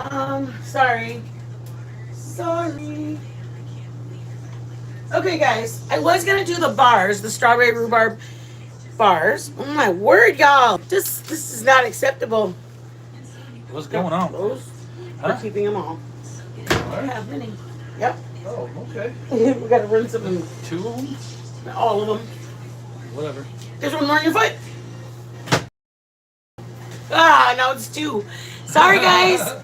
Sorry. Sorry. Okay, guys. I was gonna do the bars, the strawberry rhubarb bars. Oh my word, y'all! This is not acceptable. What's going on? Those. Huh? We're keeping them all. I have many. Yep. Oh, okay. We gotta rinse them and 2 of them? all of them. Whatever. There's one more on your foot. Ah, now it's 2. Sorry, guys.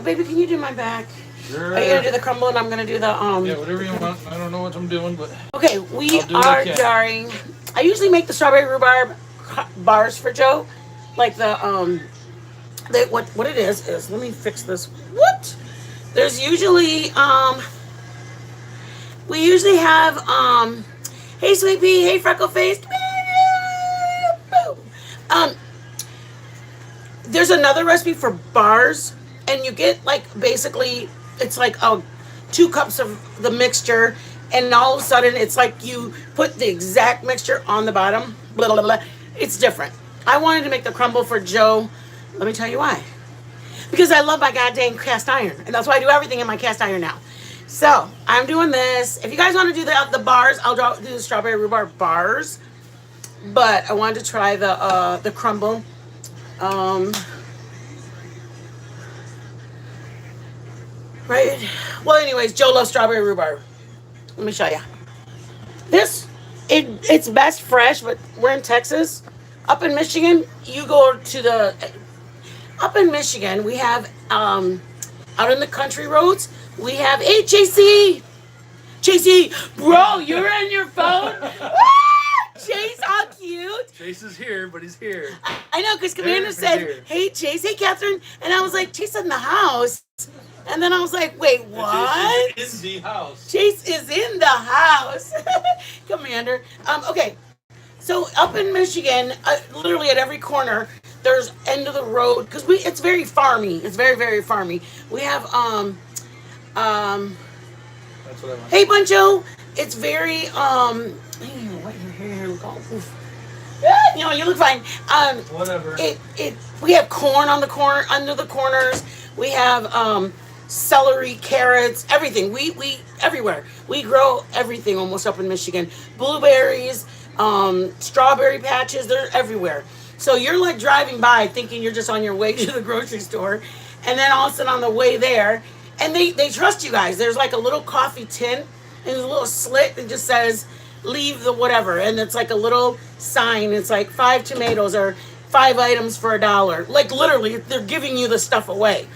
Baby, can you do my back? Sure. Are you gonna do the crumble and I'm gonna do the Yeah, whatever you want. I don't know what I'm doing, but Okay, we I'll do what I are can. jarring. I usually make the strawberry rhubarb bars for Joe, like what it is let me fix this. What? There's usually we usually have hey sweet pea, hey freckle face. There's another recipe for bars, and you get like basically it's like 2 cups of the mixture, and all of a sudden it's like you put the exact mixture on the bottom. Blah, blah, blah. It's different. I wanted to make the crumble for Joe. Let me tell you why. Because I love my goddamn cast iron, and that's why I do everything in my cast iron now. So I'm doing this. If you guys want to do the bars, I'll do the strawberry rhubarb bars. But I wanted to try the crumble. Right. Well, anyways, Joe loves strawberry rhubarb. Let me show you. It's best fresh, but we're in Texas. Up in Michigan, you go to up in Michigan, we have out in the country roads, we have JC, bro, you're on your phone. Chase, how cute. Chase is here, but he's here. I know, because Commander said, hey, Chase, hey, Catherine. And I was like, Chase in the house. And then I was like, wait, what? Chase is in the house. Chase is in the house. Commander. Okay. So up in Michigan, literally at every corner, there's end of the road. Because it's very farmy. It's very, very farmy. We have, That's what I want. hey, Buncho. It's very, you look fine. Whatever. We have corn on the corner, under the corners. We have celery, carrots, everything. We everywhere. We grow everything almost up in Michigan. Blueberries, strawberry patches, they're everywhere. So you're like driving by thinking you're just on your way to the grocery store, and then all of a sudden on the way there, and they trust you guys. There's like a little coffee tin, and there's a little slit that just says leave the whatever, and it's like a little sign. It's like 5 tomatoes or 5 items for $1. Like literally, they're giving you the stuff away.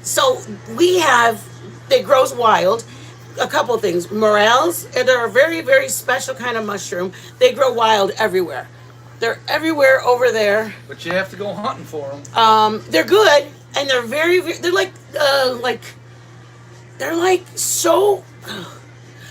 So it grows wild. A couple of things. Morels, they're a very, very special kind of mushroom. They grow wild everywhere. They're everywhere over there. But you have to go hunting for them. They're good, and they're very, very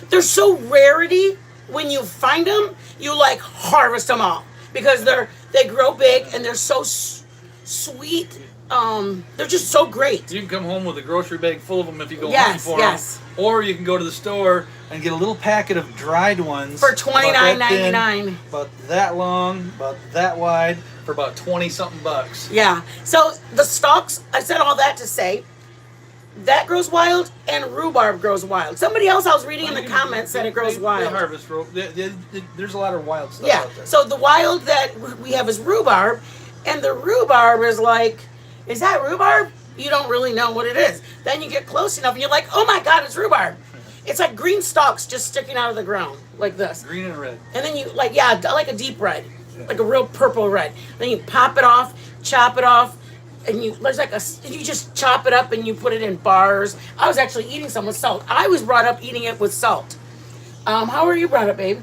they're so rarity. When you find them, you like harvest them all because they grow big and they're so sweet. They're just so great. You can come home with a grocery bag full of them if you go Yes, hunting for yes. them. Or you can go to the store and get a little packet of dried ones. For $29.99. About that long, about that wide, for about 20-something bucks. Yeah. So the stalks, I said all that to say, that grows wild and rhubarb grows wild. Somebody else I was reading in the comments said it grows wild. There's a lot of wild stuff Yeah. out there. So the wild that we have is rhubarb, and the rhubarb is like, is that rhubarb? You don't really know what it is. Then you get close enough and you're like, oh my God, it's rhubarb. It's like green stalks just sticking out of the ground like this. Green and red. And then you like a deep red, like a real purple red. Then you pop it off, chop it off, and you just chop it up and you put it in bars. I was actually eating some with salt. I was brought up eating it with salt. How were you brought up, babe?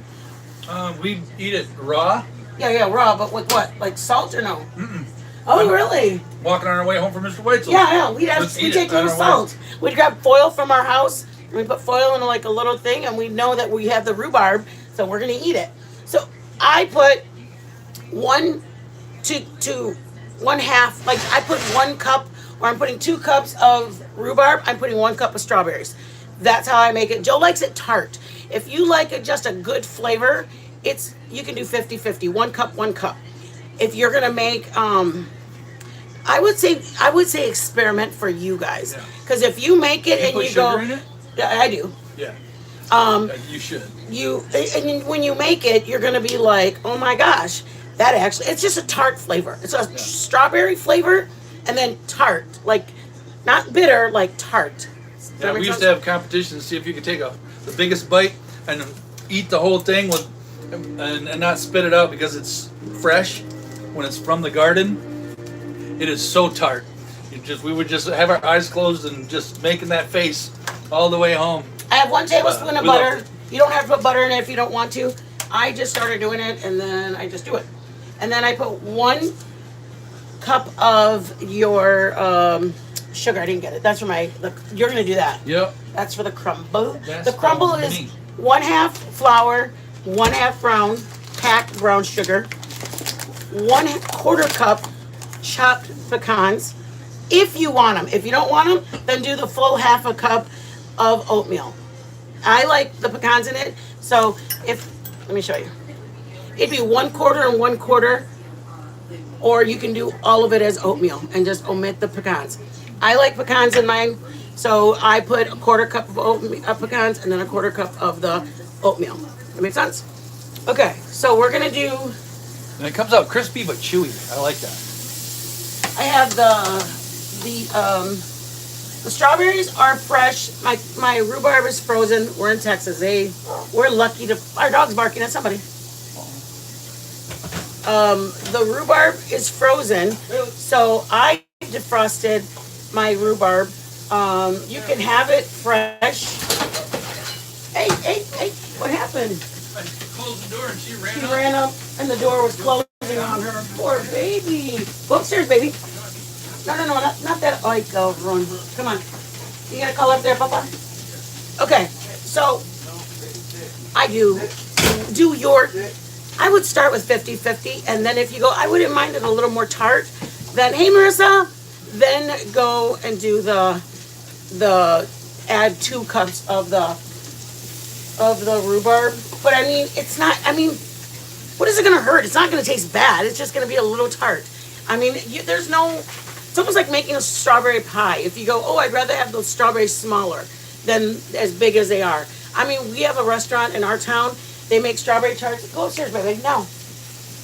We eat it raw. Yeah, raw, but with what? Like salt or no? Mm-mm. Oh, really? Walking on our way home from Mr. Waitzel's. Yeah. We take it with salt. We'd grab foil from our house, and we put foil in like a little thing, and we know that we have the rhubarb, so we're going to eat it. So I put 1 to 1/2, like I put 1 cup, or I'm putting 2 cups of rhubarb, I'm putting 1 cup of strawberries. That's how I make it. Joe likes it tart. If you like it just a good flavor, you can do 50-50, 1 cup, 1 cup. If you're gonna make, I I would say experiment for you guys, Yeah. because if you make it You and put you sugar go, in it? yeah, I do. Yeah. You should. When you make it, you're gonna be like, oh my gosh, that actually it's just a tart flavor. It's a Yeah. strawberry flavor and then tart, like not bitter, like tart. Does that Yeah, make we used sense? to have competitions to see if you could take the biggest bite and eat the whole thing with and not spit it out because it's fresh when it's from the garden. It is so tart. We would just have our eyes closed and just making that face all the way home. I have 1 tablespoon of we loved butter. it. You don't have to put butter in it if you don't want to. I just started doing it and then I just do it. And then I put 1 cup of your sugar. I didn't get it. That's for you're going to do that. Yep. That's for the crumble. That's The crumble for is me. 1/2 flour, 1/2 packed brown sugar, 1/4 cup chopped pecans. If you want them. If you don't want them, then do the full 1/2 cup of oatmeal. I like the pecans in it, so let me show you. It'd be 1/4 and 1/4, or you can do all of it as oatmeal and just omit the pecans. I like pecans in mine, so I put 1/4 cup of pecans and then 1/4 cup of the oatmeal. That makes sense? Okay, so we're gonna do. And it comes out crispy but chewy. I like that. I have the strawberries are fresh. My rhubarb is frozen. We're in Texas. We're lucky to. Our dog's barking at somebody. The rhubarb is frozen, so I defrosted my rhubarb. You can have it fresh. Hey, what happened? I closed the door and she ran She ran up and the door was closing on her. Poor baby. Go upstairs, baby. No, not that. Oh, run. Come on. You got to call up there, Papa? Okay, so I I would start with 50-50, and then if you go, I wouldn't mind it a little more tart. Then, hey, Marissa, then go and do add 2 cups of the rhubarb. But I mean, what is it going to hurt? It's not going to taste bad. It's just going to be a little tart. I mean, it's almost like making a strawberry pie. If you go, oh, I'd rather have the strawberries smaller than as big as they are. I mean, we have a restaurant in our town. They make strawberry tarts. Go upstairs, baby. No.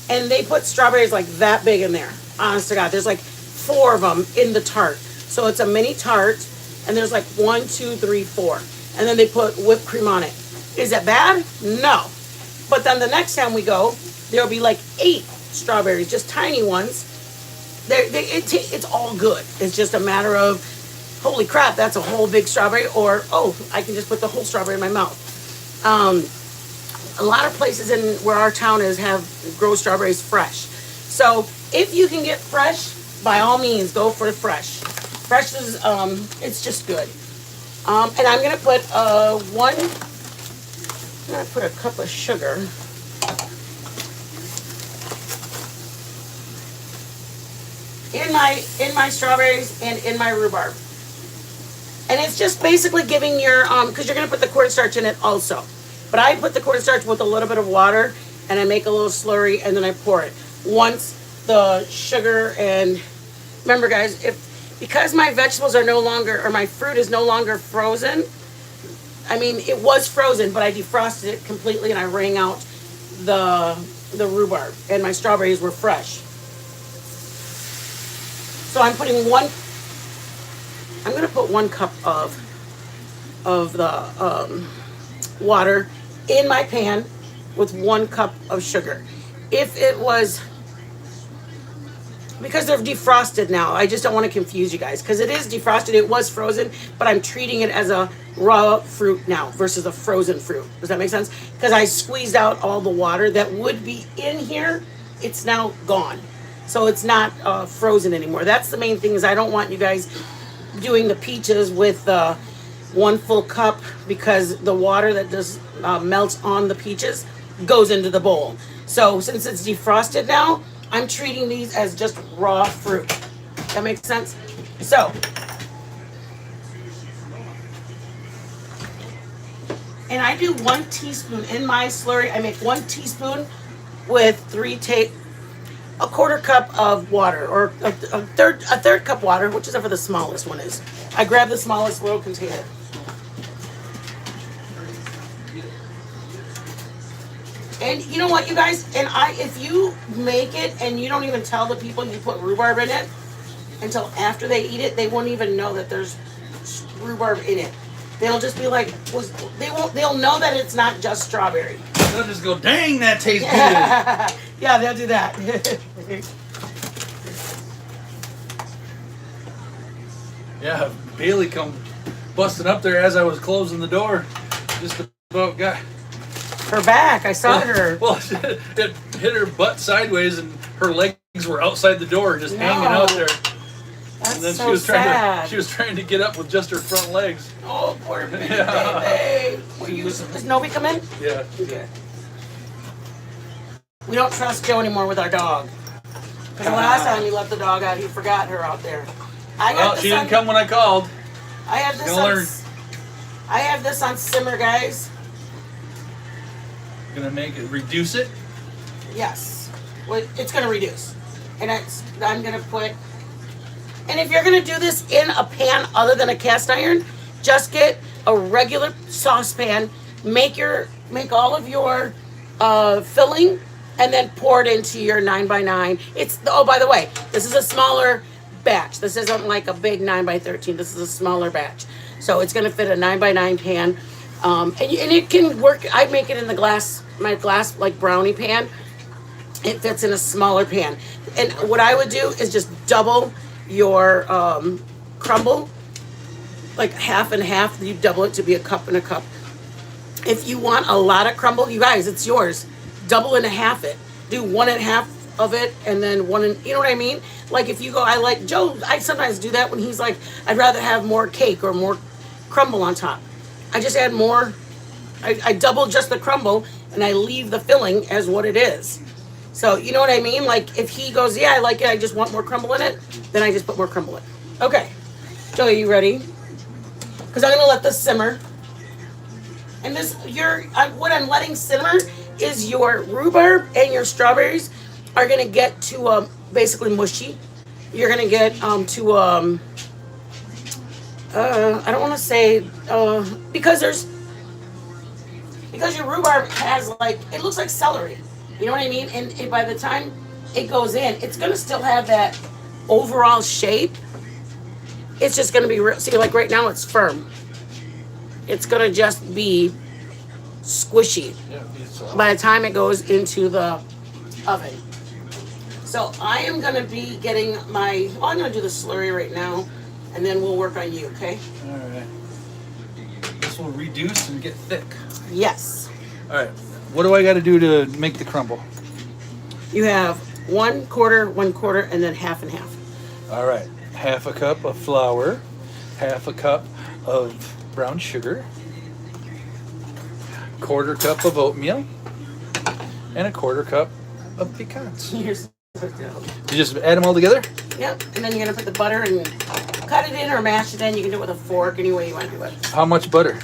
And they put strawberries like that big in there. Honest to God. There's like 4 of them in the tart. So it's a mini tart. And there's like 1, 2, 3, 4. And then they put whipped cream on it. Is it bad? No. But then the next time we go, there'll be like 8 strawberries, just tiny ones. It's all good. It's just a matter of, holy crap, that's a whole big strawberry, or, oh, I can just put the whole strawberry in my mouth. A lot of places in where our town is grow strawberries fresh. So if you can get fresh, by all means, go for the fresh. Fresh is, it's just good. And I'm gonna put a cup of sugar. In my strawberries and in my rhubarb. And it's just basically giving your, because you're going to put the cornstarch in it also. But I put the cornstarch with a little bit of water, and I make a little slurry, and then I pour it. Once the sugar and, remember guys, because my vegetables are no longer, or my fruit is no longer frozen, I mean, it was frozen, but I defrosted it completely, and I wring out the rhubarb, and my strawberries were fresh. So I'm going to put 1 cup of the water in my pan with 1 cup of sugar. If it was, because they're defrosted now, I just don't want to confuse you guys, because it is defrosted, it was frozen, but I'm treating it as a raw fruit now versus a frozen fruit. Does that make sense? Because I squeezed out all the water that would be in here, it's now gone. So it's not frozen anymore. That's the main thing, is I don't want you guys doing the peaches with 1 full cup, because the water that just melts on the peaches goes into the bowl. So since it's defrosted now, I'm treating these as just raw fruit. That makes sense? So, and I do 1 teaspoon in my slurry. I make 1 teaspoon with a quarter cup of water, or a third cup water, whichever the smallest one is. I grabbed the smallest little container. And you know what, you guys? And if you make it and you don't even tell the people you put rhubarb in it until after they eat it, they won't even know that there's rhubarb in it. They'll just be like, they'll know that it's not just strawberry. They'll just go, dang, that tastes good. Yeah, they'll do that. Yeah, Bailey come busting up there as I was closing the door. Just about got Her back, I saw her. Well, it hit her butt sideways, and her legs were outside the door, just hanging out there. That's And then so she was sad. she was trying to get up with just her front legs. Oh, poor baby. Yeah. Does Novi come in? Yeah. Okay. We don't trust Joe anymore with our dog. Because the last time you left the dog out, he forgot her out there. Well, she didn't come when I called. I have this Gonna learn. I have this on simmer, guys. Gonna make it, reduce it. Yes. Well, it's going to reduce. And I'm going to put... And if you're going to do this in a pan other than a cast iron, just get a regular saucepan, make all of your filling, and then pour it into your 9x9. Oh, by the way, this is a smaller batch. This isn't like a big 9x13. This is a smaller batch. So it's going to fit a 9x9 pan. And it can work. I make it in my glass like brownie pan. It fits in a smaller pan. And what I would do is just double your crumble, like half and half. You double it to be a cup and a cup. If you want a lot of crumble, you guys, it's yours. Double and a half it. Do 1.5 of it, and then you know what I mean? Like if you go, I sometimes do that when he's like, I'd rather have more cake or more crumble on top. I just add more. I double just the crumble, and I leave the filling as what it is. So, you know what I mean? Like, if he goes, yeah, I like it, I just want more crumble in it, then I just put more crumble in. Okay. Joe, are you ready? Because I'm going to let this simmer. And what I'm letting simmer is your rhubarb and your strawberries are going to get to basically mushy. You're going to get to, I don't want to say, because your rhubarb has it looks like celery. You know what I mean? And by the time it goes in, it's going to still have that overall shape. It's just going to be, see, like right now it's firm. It's going to just be squishy by the time it goes into the oven. So I am going to be getting I'm going to do the slurry right now, and then we'll work on you, okay? All right. This will reduce and get thick. Yes. All right. What do I got to do to make the crumble? You have 1/4, and then half and half. All right. 1/2 cup of flour, 1/2 cup of brown sugar, 1/4 cup of oatmeal, and 1/4 cup of pecans. You're so dumb. You just add them all together? Yep. And then you're going to put the butter and cut it in or mash it in. You can do it with a fork, any way you want to do it. How much butter?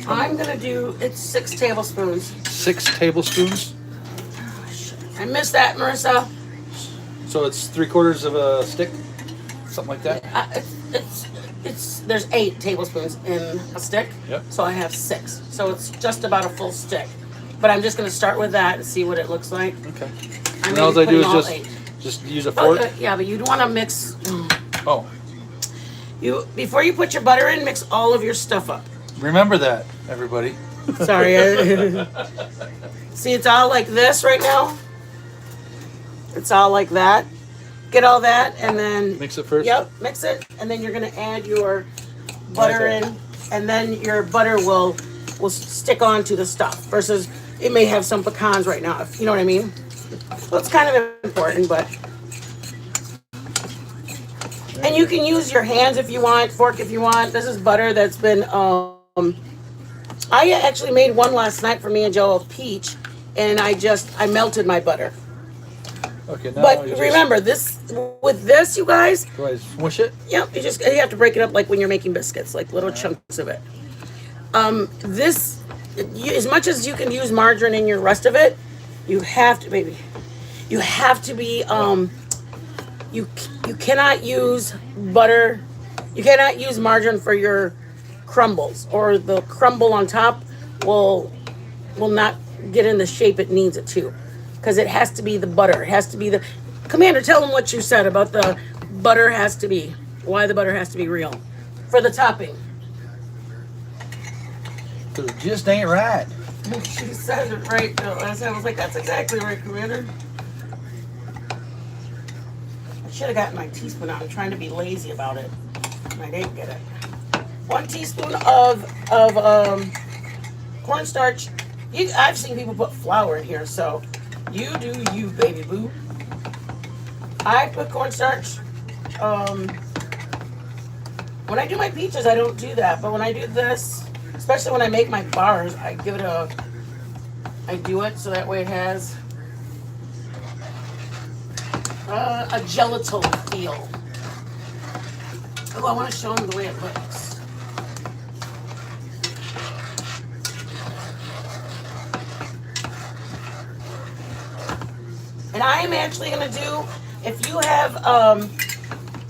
I'm going to do, it's 6 tablespoons. 6 tablespoons? I missed that, Marissa. So it's 3/4 of a stick? Something like that? There's 8 tablespoons in a stick. Yep. So I have 6. So it's just about a full stick. But I'm just going to start with that and see what it looks like. Okay. I'm And all I do is all 8. just use a fork? Yeah, but you'd want to mix. Oh. Before you put your butter in, mix all of your stuff up. Remember that, everybody. Sorry. See, it's all like this right now. It's all like that. Get all that, and then Mix it first? Yep, mix it, and then you're gonna add your butter in, and then your butter will stick onto the stuff. Versus, it may have some pecans right now. If you know what I mean. Well, it's kind of important, but. And you can use your hands if you want, fork if you want. This is butter that's been. I actually made one last night for me and Joe of peach, and I melted my butter. Okay, now But remember, with this, you guys. Do I smush it? Yep, you have to break it up like when you're making biscuits, like little chunks of it. As much as you can use margarine in your rest of it, you have to, baby. You have to be you cannot use butter. You cannot use margarine for your crumbles, or the crumble on top will not get in the shape it needs it to, because it has to be the butter. It has to be the Commander. Tell them what you said about the butter has to be. Why the butter has to be real for the topping. Because it just ain't right. She said it right. Last time I was like, that's exactly right, Commander. I should have gotten my teaspoon out. I'm trying to be lazy about it. I didn't get it. 1 teaspoon of cornstarch. I've seen people put flour in here, so you do you, baby boo. I put cornstarch. When I do my peaches, I don't do that, but when I do this, especially when I make my bars, I do it so that way it has a gelatin feel. Oh, I want to show them the way it looks. And I am actually going to do, if you have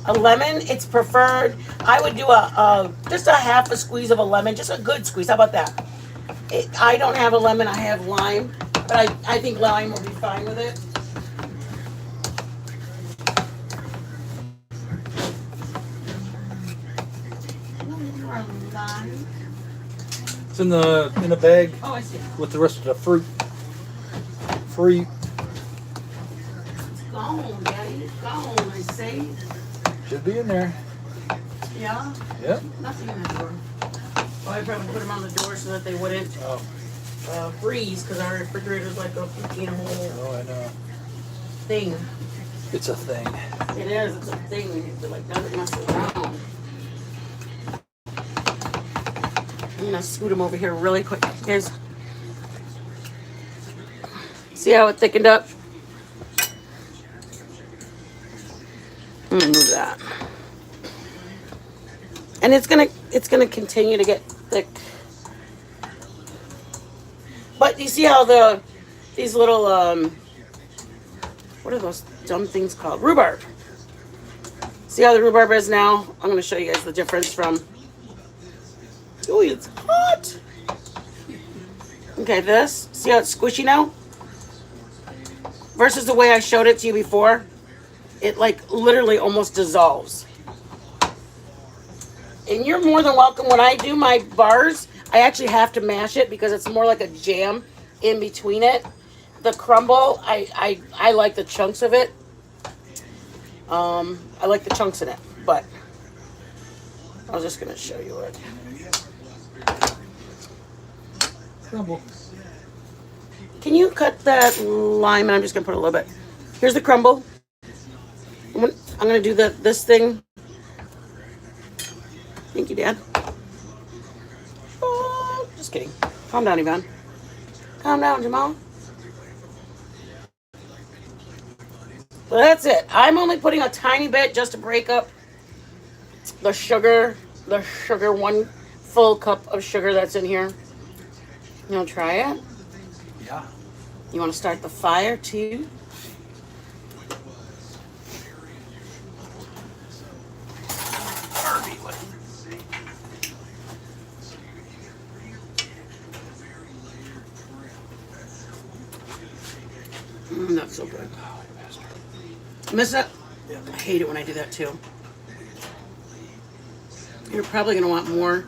a lemon, it's preferred. I would do just a half a squeeze of a lemon, just a good squeeze. How about that? I don't have a lemon, I have lime, but I think lime will be fine with it. It's in the bag. Oh, I see. With the rest of the fruit. Free. It's gone, Daddy. It's gone, I say. Should be in there. Yeah? Yep. Nothing in the door. Well, I probably put them on the door so that they wouldn't freeze, because our refrigerator's like a freaking whole I know. thing. It's a thing. It is. It's a thing. It like doesn't mess around. I'm gonna scoot them over here really quick, guys. See how it thickened up? I'm gonna move that. And it's gonna continue to get thick. But you see how these little what are those dumb things called? Rhubarb. See how the rhubarb is now? I'm gonna show you guys the difference from. Oh, it's hot. Okay, this. See how it's squishy now? Versus the way I showed it to you before. It like literally almost dissolves. And you're more than welcome. When I do my bars, I actually have to mash it because it's more like a jam in between it. The crumble, I like the chunks of it. I like the chunks in it, but I was just gonna show you it. Crumble. Can you cut that lime? And I'm just gonna put a little bit. Here's the crumble. I'm gonna do this thing. Thank you, Dad. Oh, just kidding. Calm down, Yvonne. Calm down, Jamal. So that's it. I'm only putting a tiny bit just to break up the sugar. The sugar, 1 full cup of sugar that's in here. You want to try it? Yeah. You want to start the fire too? Not so good. Miss it? Yeah. I hate it when I do that too. You're probably gonna want more.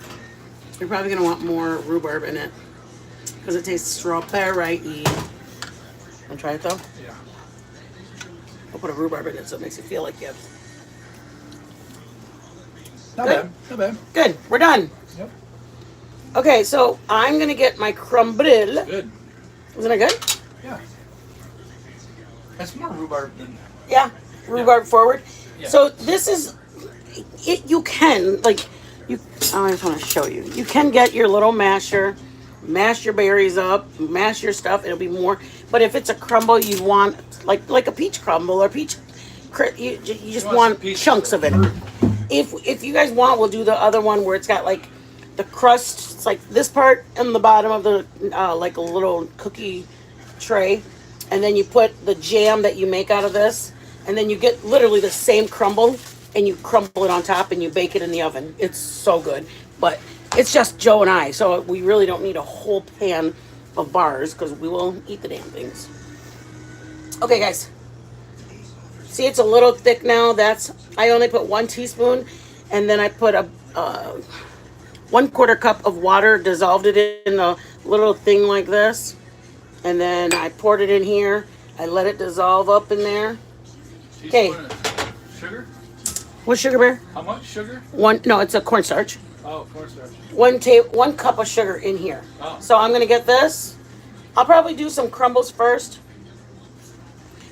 You're probably gonna want more rhubarb in it because it tastes strawberry-y. Want to try it though? Yeah. I'll put a rhubarb in it so it makes it feel like you have. Not Good. bad. Not bad. Good. We're done. Yep. Okay, so I'm gonna get my crumble. Good. Isn't it good? Yeah. That's more rhubarb than. Yeah, rhubarb forward. Yeah. So this is it. You can I just want to show you. You can get your little masher, mash your berries up, mash your stuff. It'll be more. But if it's a crumble, you want like a peach crumble or peach. You just want chunks of it. If you guys want, we'll do the other one where it's got like the crust. It's like this part and the bottom of the like a little cookie tray. and then you put the jam that you make out of this, and then you get literally the same crumble, and you crumble it on top, and you bake it in the oven. It's so good. But it's just Joe and I, so we really don't need a whole pan of bars because we will eat the damn things. Okay, guys. See, it's a little thick now. I only put 1 teaspoon, and then I put a 1/4 cup of water, dissolved it in a little thing like this, and then I poured it in here. I let it dissolve up in there. Okay. Sugar? What sugar, Bear? How much sugar? No, it's a cornstarch. Oh, cornstarch. 1 cup of sugar in here. Oh. So I'm gonna get this. I'll probably do some crumbles first.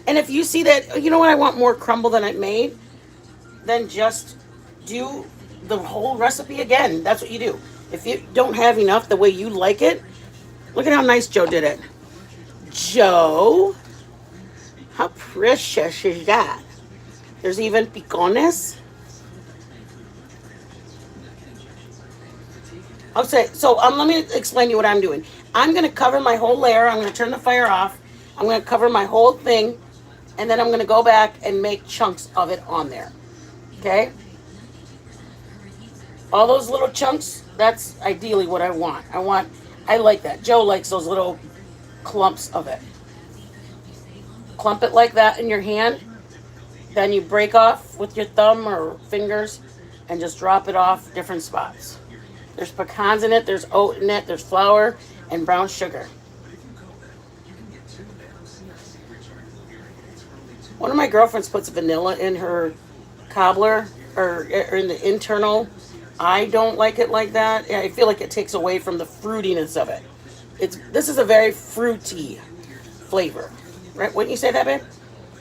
And if you see that, you know what, I want more crumble than I made, then just do the whole recipe again. That's what you do. If you don't have enough the way you like it, look at how nice Joe did it. Joe, how precious is that? There's even picones. Okay, so let me explain to you what I'm doing. I'm going to cover my whole layer. I'm going to turn the fire off. I'm going to cover my whole thing. And then I'm going to go back and make chunks of it on there. Okay? All those little chunks, that's ideally what I want. I like that. Joe likes those little clumps of it. Clump it like that in your hand. Then you break off with your thumb or fingers and just drop it off different spots. There's pecans in it, there's oat in it, there's flour and brown sugar. One of my girlfriends puts vanilla in her cobbler or in the internal. I don't like it like that. I feel like it takes away from the fruitiness of it. This is a very fruity flavor. Right? Wouldn't you say that, babe?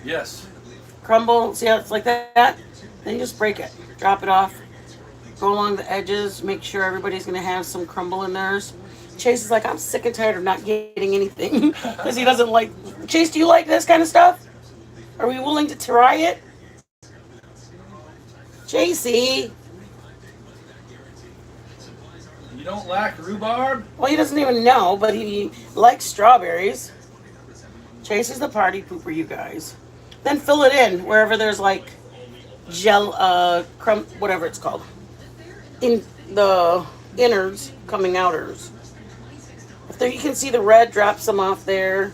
Yes. Crumble, see how it's like that? Then you just break it. Drop it off. Go along the edges. Make sure everybody's going to have some crumble in theirs. Chase is like, I'm sick and tired of not getting anything because he doesn't like... Chase, do you like this kind of stuff? Are we willing to try it? JC. You don't like rhubarb? Well, he doesn't even know, but he likes strawberries. Chase is the party pooper, you guys. Then fill it in wherever there's like gel, whatever it's called. In the innards coming outers. If there, you can see the red, drop some off there.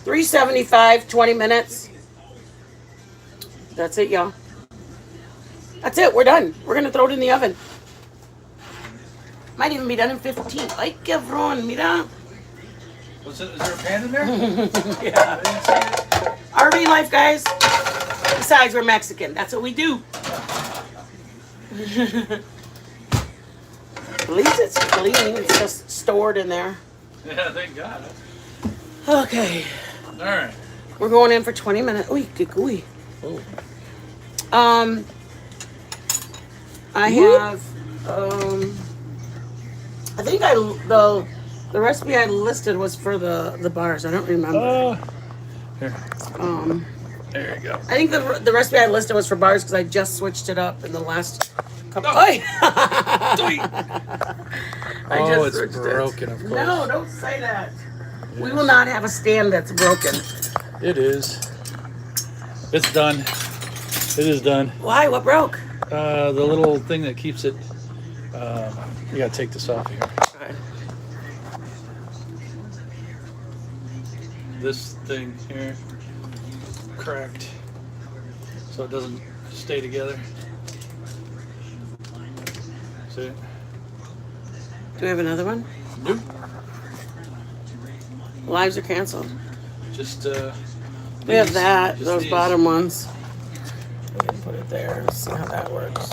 $3.75, 20 minutes. That's it, y'all. That's it. We're done. We're going to throw it in the oven. Might even be done in 15. Ay, cabrón, mira. Is there a pan in there? Yeah. I didn't see it. RV life, guys. Besides, we're Mexican. That's what we do. At least it's clean. It's just stored in there. Yeah, thank God. Okay. All right. We're going in for 20 minutes. Ooh, ooh. Oh. I have, I think the recipe I listed was for the bars. I don't remember. Here. There you go. I think the recipe I listed was for bars because I just switched it up in the last couple. Oh. I it's broken, of course. No, don't say that. Yes. We will not have a stand that's broken. It is. It's done. It is done. Why? What broke? The little thing that keeps it. You gotta take this off here. Okay. This thing here cracked, so it doesn't stay together. See? Do we have another one? Nope. Lives are canceled. Just We have that. just Those these. bottom ones. We can put it there. Let's see how that works.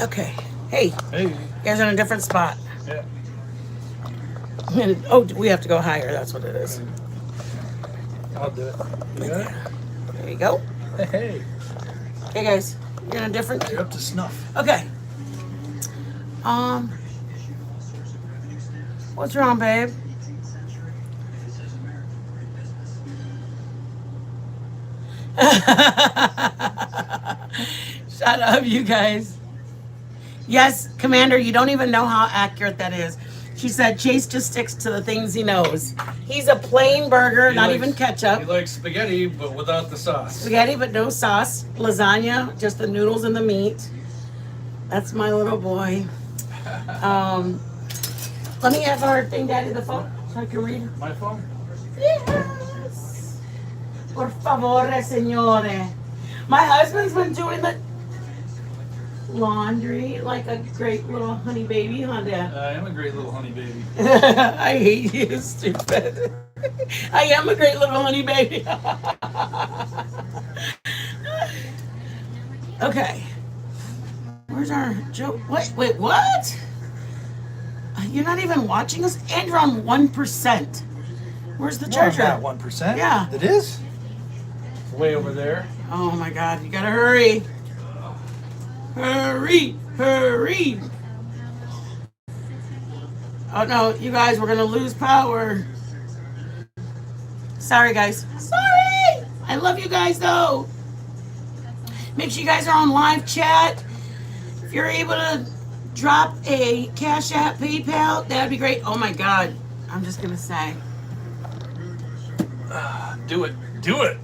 Okay. Hey, Hey. you guys are in a different spot. Yeah. Oh, we have to go higher. That's what it is. I'll do it. You got it? There you go. Hey. Hey guys, you're in a different. You're up to snuff. Okay. What's wrong, babe? Shut up, you guys. Yes, Commander, you don't even know how accurate that is. She said Chase just sticks to the things he knows. He's a plain burger, not even ketchup. He likes spaghetti, but without the sauce. Spaghetti, but no sauce. Lasagna, just the noodles and the meat. That's my little boy. Let me have our thing, Daddy, the phone, so I can read. My phone? Yes. Por favore, signore. My husband's been doing the laundry like a great little honey baby, huh, Dad? I am a great little honey baby. I hate you, stupid. I am a great little honey baby. Okay. Where's our Joe? Wait, what? You're not even watching us? And you're on 1%. Where's the charger? At 1%? Yeah. It is? It's way over there. Oh my God, you gotta hurry. Hurry, hurry. Oh no, you guys, we're gonna lose power. Sorry, guys. Sorry! I love you guys though. Make sure you guys are on live chat. If you're able to drop a Cash App, PayPal, that'd be great. Oh my God, I'm just gonna say. Do it. Do it.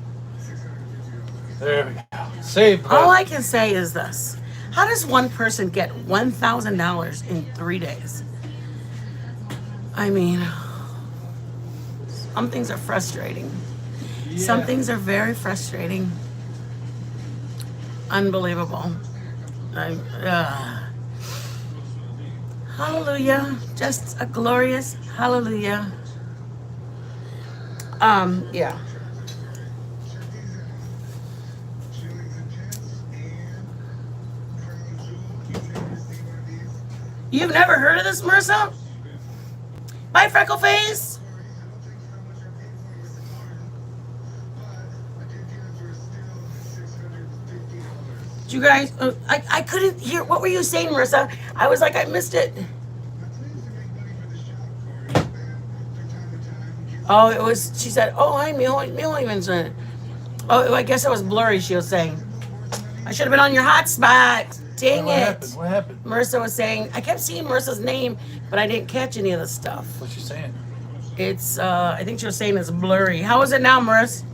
There we go. Save. All I can say is this. How does one person get $1,000 in 3 days? I mean, some things are frustrating. Yeah. Some things are very frustrating. Unbelievable. Hallelujah. Just a glorious hallelujah. Yeah. You've never heard of this, Marissa? Bye, Freckleface. Did you guys? I couldn't hear. What were you saying, Marissa? I was like, I missed it. Oh, it was. She said, "Oh, hi, Mule. Oh, I guess it was blurry. She was saying, I should have been on your hotspot. Dang it. What happened? Marissa was saying, I kept seeing Marissa's name, but I didn't catch any of the stuff. What's she saying? It's, I think she was saying it's blurry. How is it now, Marissa?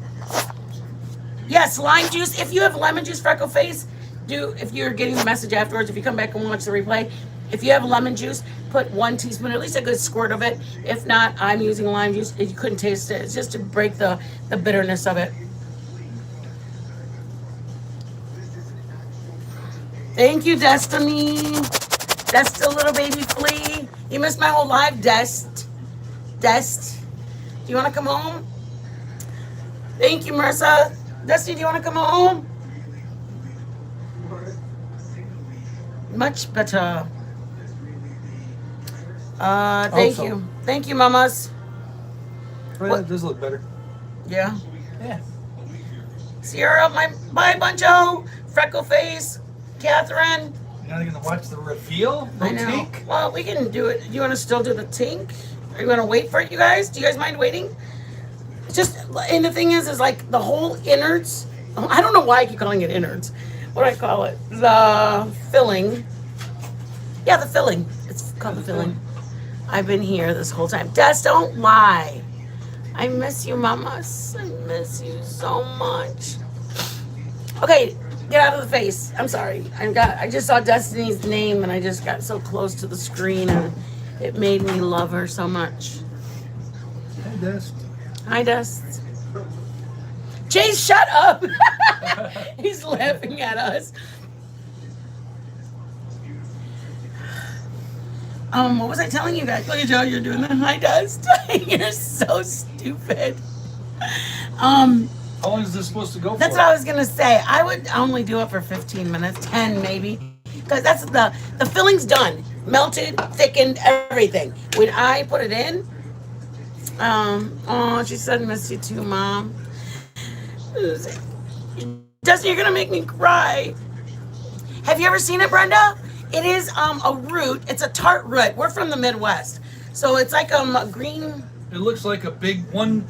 Yes, lime juice. If you have lemon juice, Freckleface, if you're getting the message afterwards, if you come back and watch the replay, if you have lemon juice, put 1 teaspoon, at least a good squirt of it. If not, I'm using lime juice. If you couldn't taste it, it's just to break the bitterness of it. Thank you, Destiny. Dest, a little baby flea. You missed my whole live, Dest. Dest. Do you want to come home? Thank you, Marissa. Destiny, do you want to come home? Much better. Thank you. Thank you, mamas. Well, that does look better. Yeah. Yeah. Sierra, bye, Buncho. Freckleface. Catherine. You're not gonna watch the reveal? No I know. Tink? Well, we can do it. Do you want to still do the tink? Are you going to wait for it, you guys? Do you guys mind waiting? It's just, and the thing is like the whole innards. I don't know why I keep calling it innards. What do I call it? The filling. Yeah, the filling. It's called the filling. I've been here this whole time. Des, don't lie. I miss you, mamas. I miss you so much. Okay. Get out of the face. I'm sorry. I just saw Destiny's name and I just got so close to the screen and it made me love her so much. Hey, Dust. Hi, Dust. Chase, shut up. He's laughing at us. What was I telling you guys? Look at Joe, you're doing that. Hi, Dust. You're so stupid. How long is this supposed to go for? That's what I was gonna say. I would only do it for 15 minutes, 10 maybe, because that's the filling's done, melted, thickened, everything. When I put it in, oh, she said, "Miss you too, Mom." Dustin, you're gonna make me cry. Have you ever seen it, Brenda? It is a root. It's a tart root. We're from the Midwest, so it's like a green. It looks like a big one,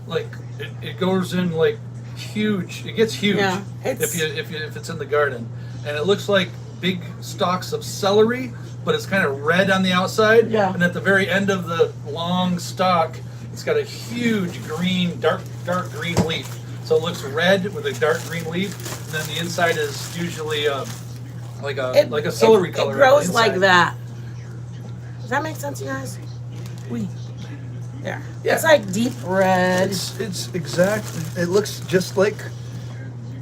like. It goes in like huge. It gets huge. Yeah, if it's in the garden. and it looks like big stalks of celery, but it's kind of red on the outside. Yeah. And at the very end of the long stalk, it's got a huge green, dark green leaf. So it looks red with a dark green leaf, and then the inside is usually like a celery color. It grows like that. Does that make sense, you guys? There. Yeah. It's like deep red. It's exact. It looks just like.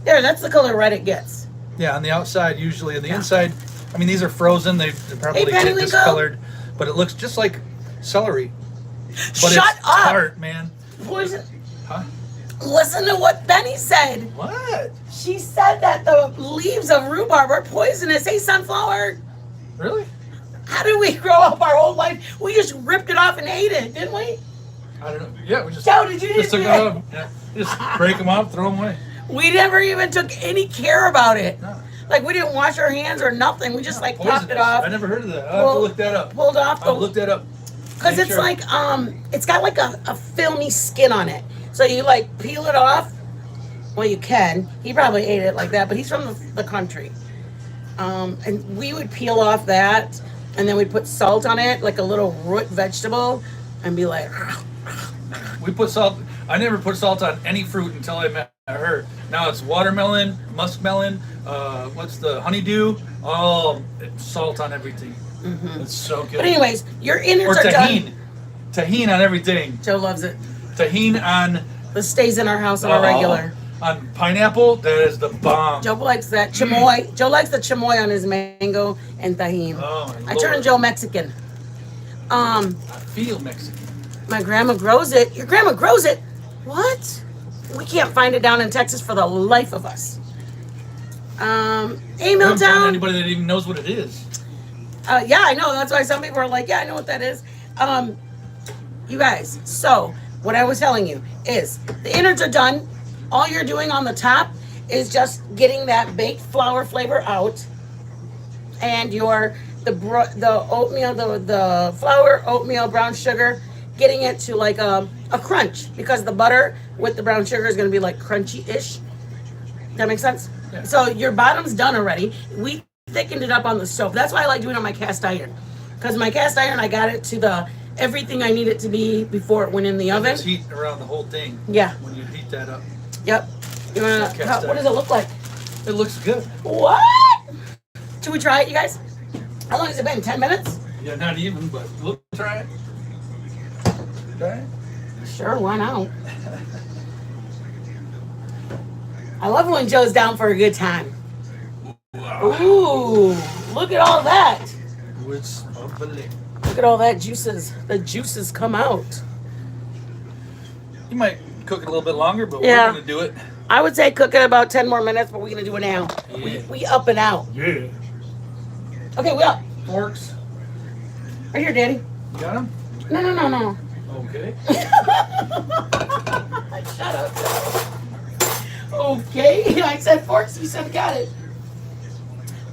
There, that's the color red it gets. Yeah, on the outside usually. On the inside, I mean, these are frozen. They probably Hey, get Penny, discolored, but it looks just like celery. But Shut it's up! tart, man. Poison. Huh? Listen to what Benny said. What? She said that the leaves of rhubarb are poisonous. Hey, sunflower. Really? How did we grow up our whole life? We just ripped it off and ate it, didn't we? I don't know. Yeah, we just. Joe, did you just do took it that? off. Yeah, just break them off, throw them away. We never even took any care about it. No. Like, we didn't wash our hands or nothing. We just, like, popped it Poisonous. off. I never heard of that. I'll have to look that up. Pulled off I'll look that up. Because Make it's sure. like, it's got like a filmy skin on it. So you like peel it off. Well, you can. He probably ate it like that, but he's from the country. And we would peel off that, and then we'd put salt on it, like a little root vegetable, and be like, We put salt. I never put salt on any fruit until I met her. Now it's watermelon, muskmelon, what's the honeydew? All salt on everything. Mm-hmm. It's so good. But anyways, your innards or are tahine. done. Tahine on everything. Joe loves it. Tahine on This stays in our house on a regular. On pineapple, that is the bomb. Joe likes that chamoy. Joe likes the chamoy on his mango and tahine. Oh, my I turned Lord. Joe Mexican. I feel Mexican. My grandma grows it. Your grandma grows it? What? We can't find it down in Texas for the life of us. Hey, I haven't found Milltown. anybody that even knows what it is. Yeah, I know. That's why some people are like, yeah, I know what that is. You guys, so what I was telling you is the innards are done. All you're doing on the top is just getting that baked flour flavor out, and the oatmeal, the flour, oatmeal, brown sugar, getting it to like a crunch, because the butter with the brown sugar is going to be like crunchy-ish. That makes sense? Yeah. So your bottom's done already. We thickened it up on the stove. That's why I like doing it on my cast iron, because my cast iron, I got it to everything I need it to be before it went in the oven. There's heat around the whole thing. Yeah. When you heat that up. Yep. You wanna? Cast What does it look like? It looks good. What? Should we try it, you guys? How long has it been? 10 minutes? Yeah, not even, but we'll try it. Try it. Sure, why not? I love when Joe's down for a good time. Ooh, look at all that. It's unbelievable. Look at all that juices. The juices come out. You might cook it a little bit longer, but Yeah. we're going to do it. I would say cook it about 10 more minutes, but we're going to do it now. Yeah. We up and out. Yeah. Okay, we up. Forks. Right here, Daddy. You got them? No. Okay. Shut up. Okay, I said forks, you said got it.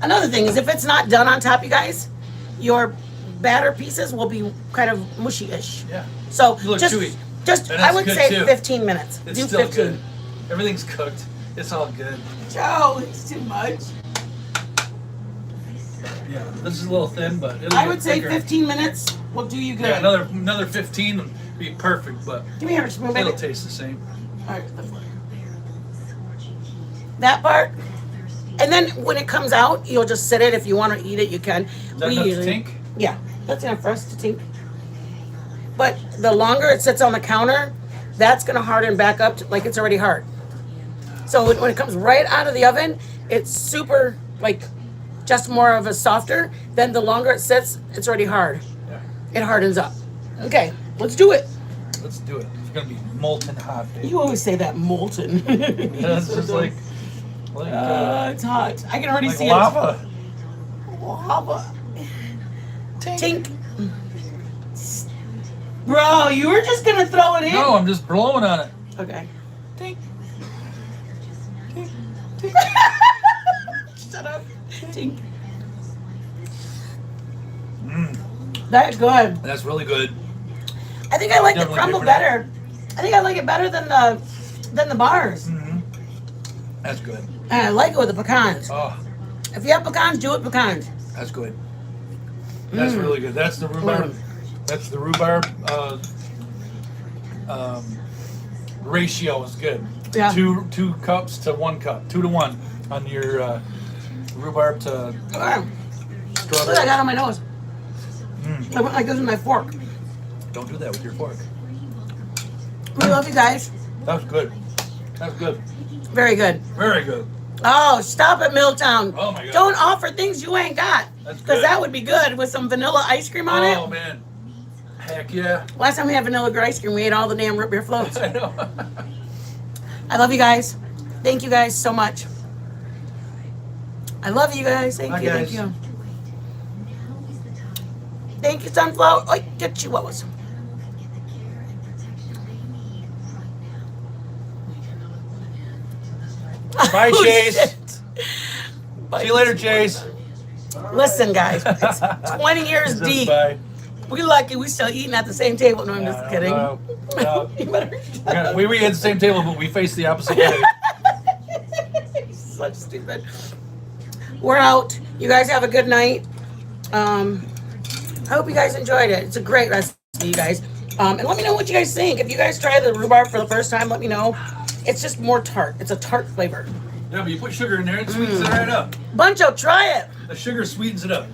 Another thing is, if it's not done on top, you guys, your batter pieces will be kind of mushy-ish. Yeah. So Look just chewy. And I that's would good, say too. 15 minutes. It's Do still 15. good. Everything's cooked. It's all good. Joe, it's too much. Yeah. This is a little thin, but it'll I get would say thicker. 15 minutes will do you good. Yeah, another 15 would be perfect, but Give me your spoon, baby. it'll taste the same. All right, that part. And then when it comes out, you'll just sit it. If you want to eat it, you can. Is that enough to tink? Yeah, that's enough for us to tink. But the longer it sits on the counter, that's going to harden back up to, like it's already hard. So when it comes right out of the oven, it's super, like, just more of a softer. Then the longer it sits, it's already hard. Yeah. It hardens up. Okay, let's do it. Let's do it. It's gonna be molten hot, baby. You always say that molten. Yeah, it's just like it's hot. I can already like see lava. it. Lava. Tink. Bro, you were just gonna throw it in? No, I'm just blowing on it. Okay. Tink. Shut up. Tink. That's good. That's really good. I think I like the Definitely crumble different. better. I think I like it better than the bars. Mm-hmm. That's good. And I like it with the pecans. Oh, If you have pecans, do it pecans. That's good. That's really good. That's the rhubarb. That's the rhubarb ratio is good. Yeah. 2 cups to 1 cup. 2 to 1 on your rhubarb to Okay. Look strawberry. what I got on my nose. I went like this with my fork. Don't do that with your fork. We love you guys. That's good. That's good. Very good. Very good. Oh, stop at Milltown. Oh my God. Don't offer things you ain't got. That's Because good. that would be good with some vanilla ice cream on Oh it. man. Heck yeah. Last time we had vanilla ice cream, we ate all the damn root beer floats. I know. I love you guys. Thank you guys so much. I love you guys. Thank Bye, you. guys. Thank you. Thank you, Sunflower. Oh, get chihuahuas. Bye, Oh, Chase. shit. Bye. See you later, Chase. Listen, guys. It's 20 years deep. Bye. We lucky we still eating at the same table. No, I'm just kidding. No. You better We at the same table, but we face the opposite way. Such stupid. We're out. You guys have a good night. I hope you guys enjoyed it. It's a great recipe, you guys. And let me know what you guys think. If you guys try the rhubarb for the first time, let me know. It's just more tart. It's a tart flavor. Yeah, but you put sugar in there, it sweetens it right up. Buncho, try it. The sugar sweetens it up.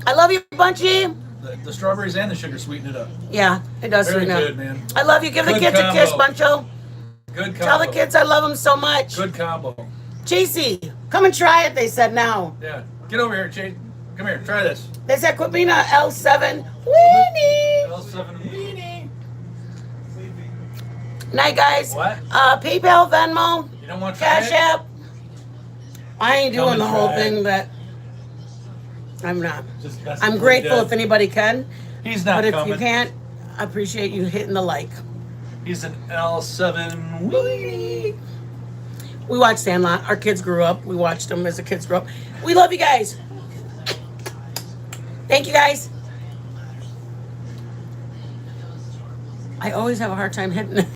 I love you, Bunchy. The strawberries and the sugar sweeten it up. Yeah, it does Very sweeten up. good, man. I love you. Give the Good kids a kiss, combo. Buncho. Good combo. Tell the kids I love them so much. Good combo. JC, come and try it, they said now. Yeah. Get over here, Chase. Come here. Try this. They said quit being a L7 weenie. L7 weenie. Night, guys. What? PayPal, Venmo, You don't want to try Cash it? App. I ain't Come doing and the whole try thing it. that I'm not. Just mess I'm with grateful Dad. if anybody can, He's not but if coming. you can't, I appreciate you hitting the like. He's an L7 weenie. We watched Sandlot. Our kids grew up. We watched them as the kids grew up. We love you guys. Thank you, guys. I always have a hard time hitting